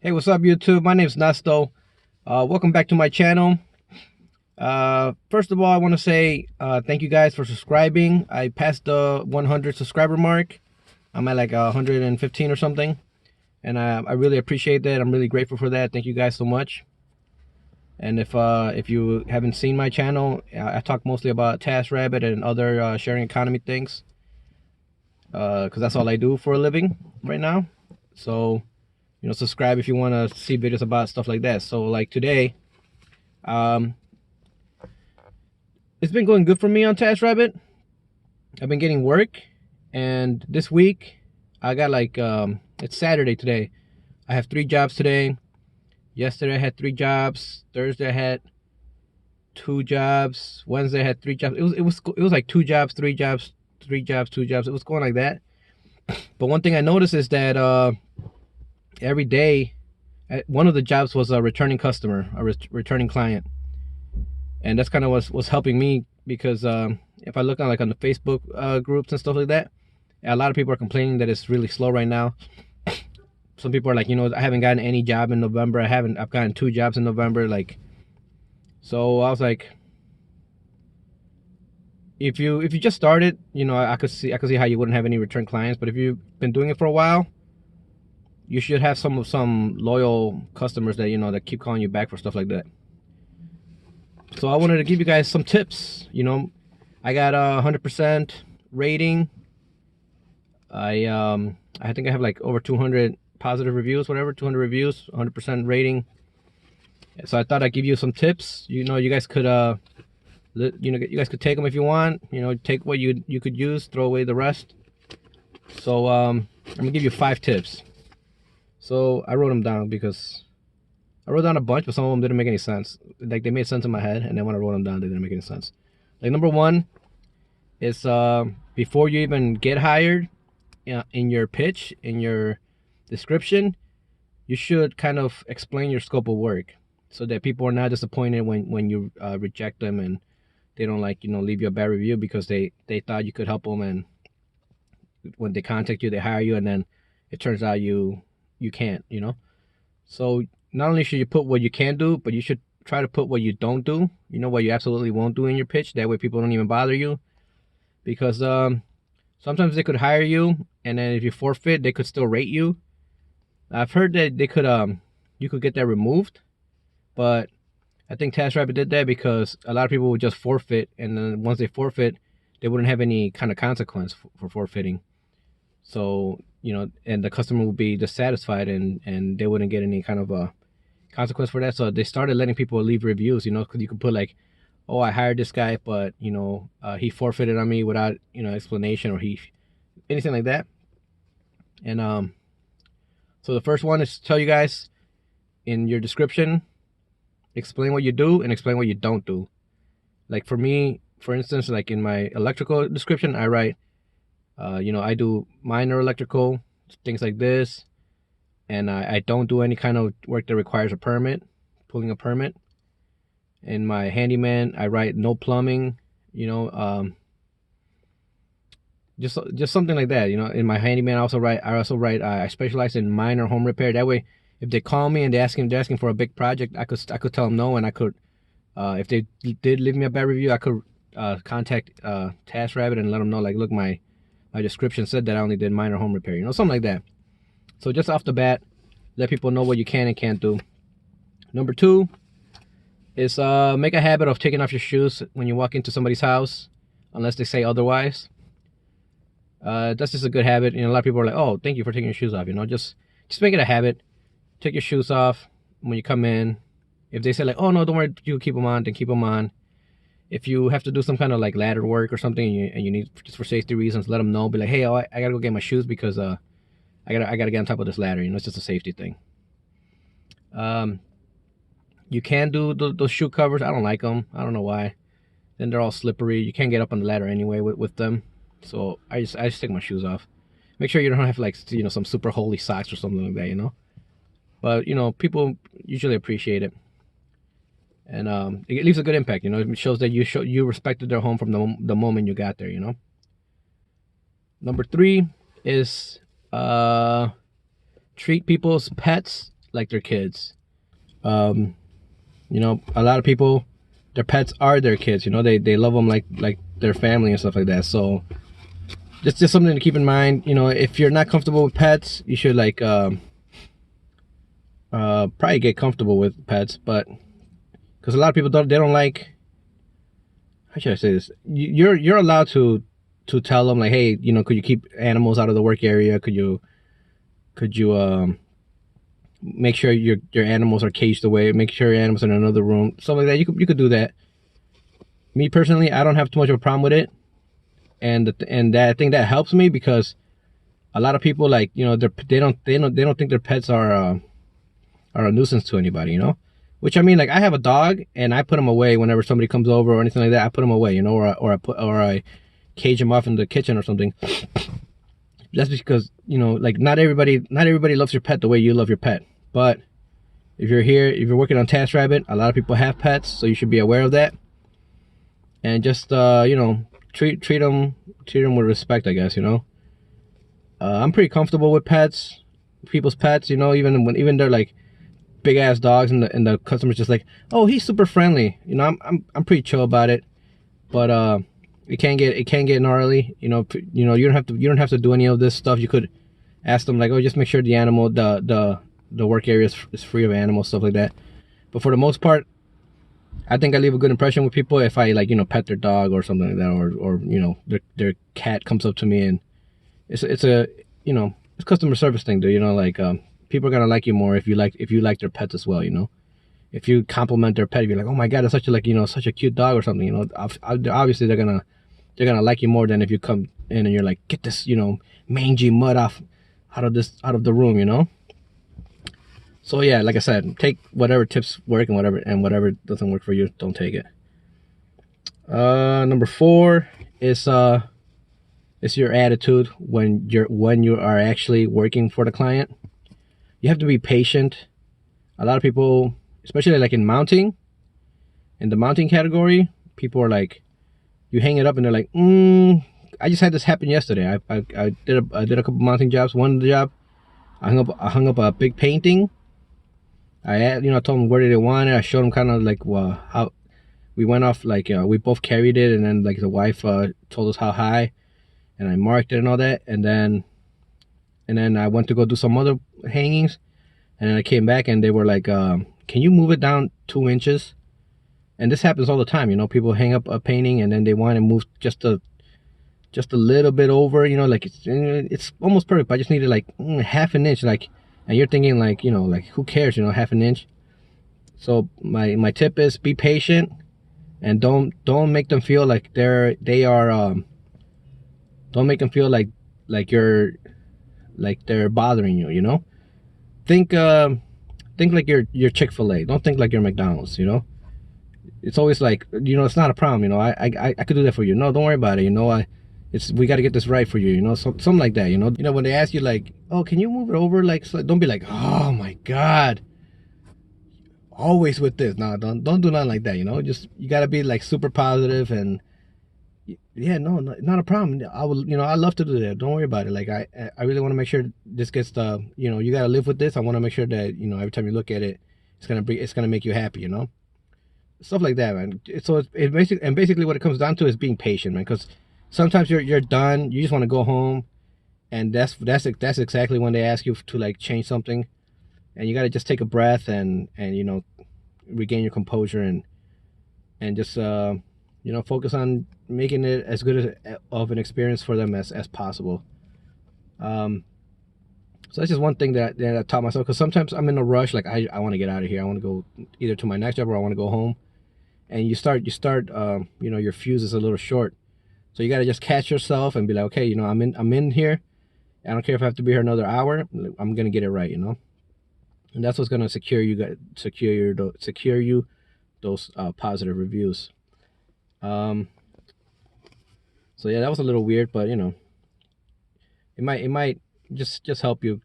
Hey, what's up, YouTube? My name's Nasto. Welcome back to my channel. First of all, I want to say thank you guys for subscribing. I passed the 100 subscriber mark. I'm at like 115 or something, and I really appreciate that. I'm really grateful for that. Thank you guys so much. And if you haven't seen my channel, I talk mostly about TASKRABBIT and other sharing economy things, because that's all I do for a living right now. So subscribe if you want to see videos about stuff like that. So like today, it's been going good for me on TaskRabbit. I've been getting work, and this week I got like it's Saturday today. I have 3 jobs today. Yesterday I had 3 jobs. Thursday I had 2 jobs. Wednesday I had 3 jobs. It was like 2 jobs, 3 jobs, 3 jobs, 2 jobs. It was going like that. But one thing I noticed is that every day, one of the jobs was a returning customer, a returning client, and that's kind of what's helping me, because if I look on the Facebook groups and stuff like that, a lot of people are complaining that it's really slow right now. Some people are like, I haven't gotten any job in November. I've gotten 2 jobs in November. So I was like, if you just started, I could see how you wouldn't have any return clients. But if you've been doing it for a while, you should have some loyal customers that that keep calling you back for stuff like that. So I wanted to give you guys some tips. I got a 100% rating. I think I have like over 200 positive reviews, whatever, 200 reviews, 100% rating. So I thought I'd give you some tips. You guys could you guys could take them if you want. Take what you could use, throw away the rest. So I'm gonna give you 5 tips. So I wrote them down because I wrote down a bunch, but some of them didn't make any sense. Like, they made sense in my head, and then when I wrote them down, they didn't make any sense. Like, number 1 is before you even get hired, in your pitch, in your description, you should kind of explain your scope of work, so that people are not disappointed when you reject them and they don't leave you a bad review because they thought you could help them, and when they contact you, they hire you, and then it turns out you can't. So not only should you put what you can do, but you should try to put what you don't do, what you absolutely won't do in your pitch. That way people don't even bother you, because sometimes they could hire you, and then if you forfeit, they could still rate you. I've heard that they could you could get that removed, but I think TaskRabbit did that because a lot of people would just forfeit, and then once they forfeit, they wouldn't have any kind of consequence for forfeiting. So and the customer would be dissatisfied, and they wouldn't get any kind of a consequence for that. So they started letting people leave reviews, because you could put like, oh, I hired this guy, but he forfeited on me without explanation, or anything like that. And so the first one is to tell you guys in your description, explain what you do and explain what you don't do. Like for me, for instance, like in my electrical description, I write I do minor electrical, things like this, and I don't do any kind of work that requires a permit, pulling a permit. In my handyman, I write no plumbing, just something like that. In my handyman, I also write I specialize in minor home repair. That way, if they call me and they're asking for a big project, I could tell them no, and I could, if they did leave me a bad review, I could contact TaskRabbit and let them know, like, look, my description said that I only did minor home repair, something like that. So just off the bat, let people know what you can and can't do. Number 2 is make a habit of taking off your shoes when you walk into somebody's house, unless they say otherwise. That's just a good habit. A lot of people are like, oh, thank you for taking your shoes off. Just make it a habit. Take your shoes off when you come in. If they say like, oh no, don't worry, you keep them on, then keep them on. If you have to do some kind of like ladder work or something, and you need, just for safety reasons, let them know. Be like, hey, I gotta go get my shoes because I gotta get on top of this ladder. It's just a safety thing. You can do those shoe covers. I don't like them. I don't know why. Then they're all slippery. You can't get up on the ladder anyway with them. So I just take my shoes off. Make sure you don't have like some super holy socks or something like that. But people usually appreciate it. And it leaves a good impact. It shows that you respected their home from the moment you got there. Number 3 is treat people's pets like their kids. You know, a lot of people, their pets are their kids. You know, they love them like their family and stuff like that. So just something to keep in mind. You know, if you're not comfortable with pets, you should like probably get comfortable with pets, but because a lot of people don't like, how should I say this? You're allowed to tell them like, hey, you know, could you keep animals out of the work area? Could you make sure your animals are caged away? Make sure your animals are in another room, stuff like that. You could do that. Me personally, I don't have too much of a problem with it, and that I think that helps me because a lot of people, like, you know, they don't think their pets are a nuisance to anybody, you know. Which, I mean, like, I have a dog and I put him away whenever somebody comes over or anything like that. I put him away, you know, or I cage him off in the kitchen or something. That's because, you know, like, not everybody loves your pet the way you love your pet. But if you're working on TaskRabbit, a lot of people have pets, so you should be aware of that. And just you know, treat them with respect, I guess, you know. I'm pretty comfortable with people's pets, you know, even they're like big ass dogs, and the customer's just like, oh, he's super friendly, you know. I'm pretty chill about it. But it can get gnarly, you know. You don't have to do any of this stuff. You could ask them like, oh, just make sure the work area is free of animals, stuff like that. But for the most part, I think I leave a good impression with people if I, like, you know, pet their dog or something like that, or you know, their cat comes up to me, and it's a, you know, it's customer service thing, dude. You know, like, people are gonna like you more if you like their pets as well, you know. If you compliment their pet, if you're like, oh my god, it's such a, like, you know, such a cute dog or something, you know, obviously they're gonna like you more than if you come in and you're like, get this, you know, mangy mud out of the room, you know. So yeah, like I said, take whatever tips work, and whatever doesn't work for you, don't take it. Number 4 is your attitude when you are actually working for the client. You have to be patient. A lot of people, especially like in the mounting category, people are like, you hang it up and they're like, I just had this happen yesterday. I did a couple mounting jobs. One job, I hung up a big painting. I told them where did they want it. I showed them kind of like, well, how we went off, like, we both carried it, and then like the wife told us how high, and I marked it and all that, and then I went to go do some other hangings, and then I came back and they were like, can you move it down 2 inches? And this happens all the time, you know. People hang up a painting and then they want to move just a little bit over, you know, like it's almost perfect, but I just needed like half an inch, like. And you're thinking like, you know, like, who cares, you know, half an inch. So my tip is be patient, and don't make them feel like don't make them feel like they're bothering you, you know. Think like you're Chick-fil-A. Don't think like you're McDonald's, you know. It's always like, you know, it's not a problem, you know. I could do that for you. No, don't worry about it, you know. We got to get this right for you, you know. So something like that, you know. You know, when they ask you like, oh, can you move it over, like, so don't be like, oh my god, always with this. No, don't do nothing like that, you know. Just, you got to be like super positive, and yeah, no, not a problem. I will, you know, I love to do that. Don't worry about it. Like, I really want to make sure this gets you know, you got to live with this. I want to make sure that, you know, every time you look at it, it's gonna make you happy, you know. Stuff like that, man. Basically what it comes down to is being patient, man, because sometimes you're done, you just want to go home, and that's exactly when they ask you to like change something, and you got to just take a breath and you know, regain your composure, and just you know, focus on making it as good of an experience for them as possible. So that's just one thing that I taught myself, because sometimes I'm in a rush, like I want to get out of here. I want to go either to my next job or I want to go home, and you start you know, your fuse is a little short. So you got to just catch yourself and be like, okay, you know, I'm in here. I don't care if I have to be here another hour. I'm going to get it right, you know. And that's what's going to secure you those positive reviews. So yeah, that was a little weird, but you know, it might just help you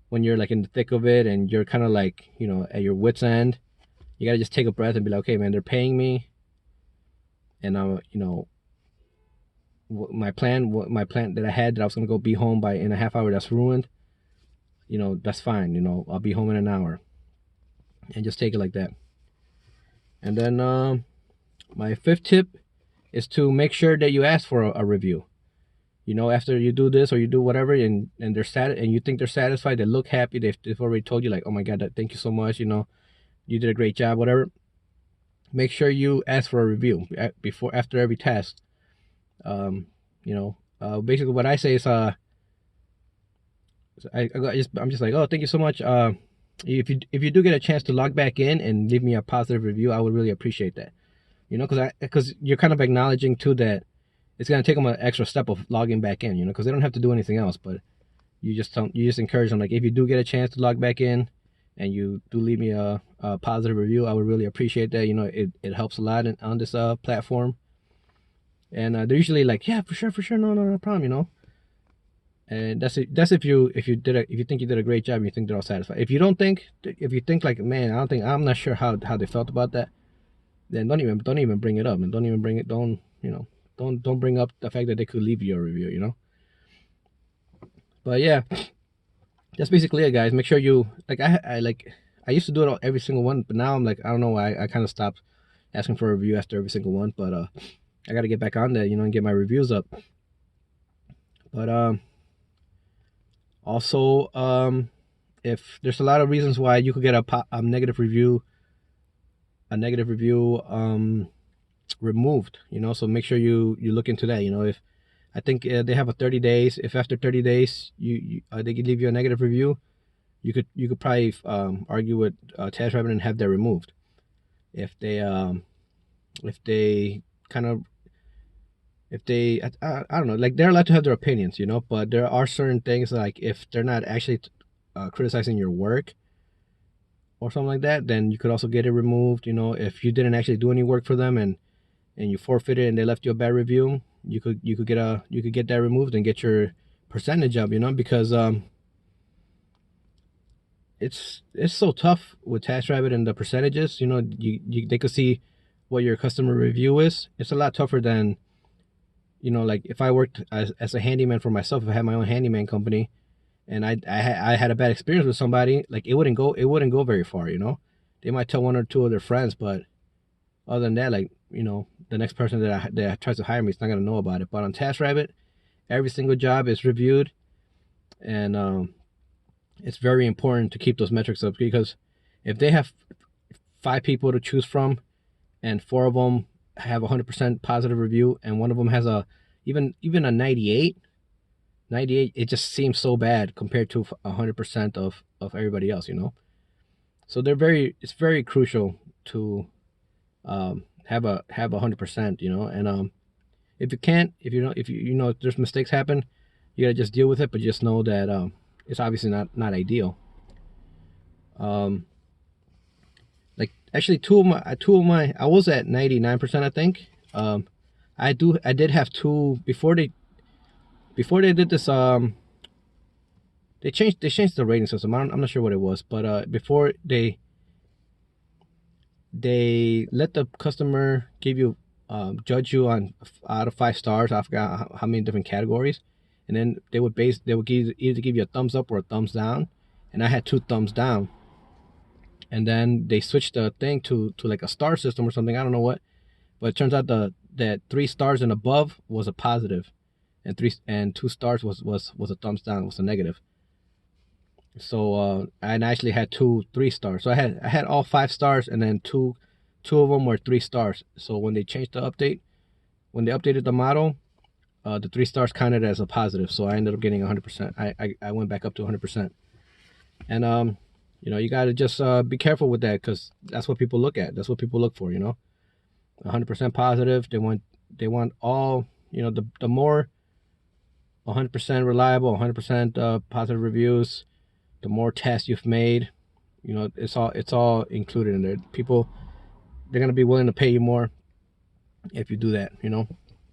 when you're like in the thick of it and you're kind of like, you know, at your wit's end. You got to just take a breath and be like, okay, man, they're paying me, and you know, my plan that I had, that I was gonna go be home in a half hour, that's ruined. you know, that's fine. You know, I'll be home in an hour, and just take it like that. And then my fifth tip is to make sure that you ask for a review. You know, after you do this or you do whatever, and they're sad, and you think they're satisfied, they look happy, they've already told you like, oh my god, thank you so much, you know, you did a great job, whatever. Make sure you ask for a review after every task. You know, basically what I say is I'm just like, oh, thank you so much. If you do get a chance to log back in and leave me a positive review, I would really appreciate that. You know, because you're kind of acknowledging too that it's gonna take them an extra step of logging back in. You know, because they don't have to do anything else, but you just encourage them, like, if you do get a chance to log back in and you do leave me a positive review, I would really appreciate that. You know, it helps a lot on this platform. And they're usually like, yeah, for sure, no problem, you know. And that's it. That's if you think you did a great job and you think they're all satisfied. If you think like, man, I'm not sure how they felt about that, then don't even bring it up, and don't bring up the fact that they could leave you a review, you know. But yeah, that's basically it, guys. Make sure you I used to do it every single one, but now I'm like, I don't know why I kind of stopped asking for a review after every single one. But I got to get back on there, you know, and get my reviews up. But also, if there's a lot of reasons why you could get a negative review removed, you know, so make sure you look into that. You know, if I think they have a 30 days. If after 30 days they could leave you a negative review, you could probably argue with TASKRABBIT and have that removed. If they kind of I don't know, like, they're allowed to have their opinions, you know, but there are certain things, like if they're not actually criticizing your work or something like that, then you could also get it removed. You know, if you didn't actually do any work for them and you forfeited and they left you a bad review, you could get that removed and get your percentage up, you know, because it's so tough with TASKRABBIT and the percentages. You know, they could see what your customer review is. It's a lot tougher than, you know, like if I worked as a handyman for myself, if I had my own handyman company, and I had a bad experience with somebody, like, it wouldn't go very far, you know. They might tell one or two of their friends, but other than that, like, you know, the next person that tries to hire me is not gonna know about it. But on TASKRABBIT, every single job is reviewed, and it's very important to keep those metrics up, because if they have 5 people to choose from and 4 of them have 100% positive review and one of them has even a 98, it just seems so bad compared to 100% of everybody else, you know. So it's very crucial to have 100%, you know. And if you know there's mistakes happen, you gotta just deal with it, but just know that it's obviously not ideal. Like, actually, two of my I was at 99%, I think. I did have 2 before they did this. They changed the rating system. I'm not sure what it was, but before they let the customer judge you on out of 5 stars. I forgot how many different categories, and then they would either give you a thumbs up or a thumbs down, and I had 2 thumbs down. And then they switched the thing to like a star system or something. I don't know what, but it turns out that 3 stars and above was a positive, and 2 stars was a thumbs down, was a negative. So I actually had 3 stars. So I had all 5 stars, and then two of them were 3 stars. So when they updated the model, the 3 stars counted as a positive. So I ended up getting 100%. I went back up to 100%. And you know, you gotta just be careful with that, because that's what people look at. That's what people look for, you know. 100% positive. They want all, you know, the more 100% reliable, 100% positive reviews, the more tests you've made, you know, it's all included in there. People, they're gonna be willing to pay you more if you do that, you know.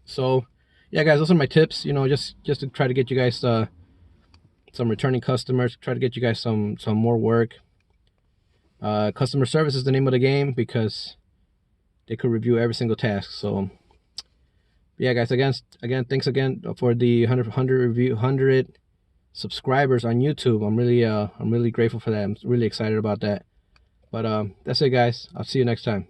So yeah, guys, those are my tips, you know, just to try to get you guys some returning customers, try to get you guys some more work. Customer service is the name of the game, because they could review every single task. So yeah, guys, again, thanks again for the 100 subscribers on YouTube. I'm really grateful for that. I'm really excited about that. But that's it, guys. I'll see you next time.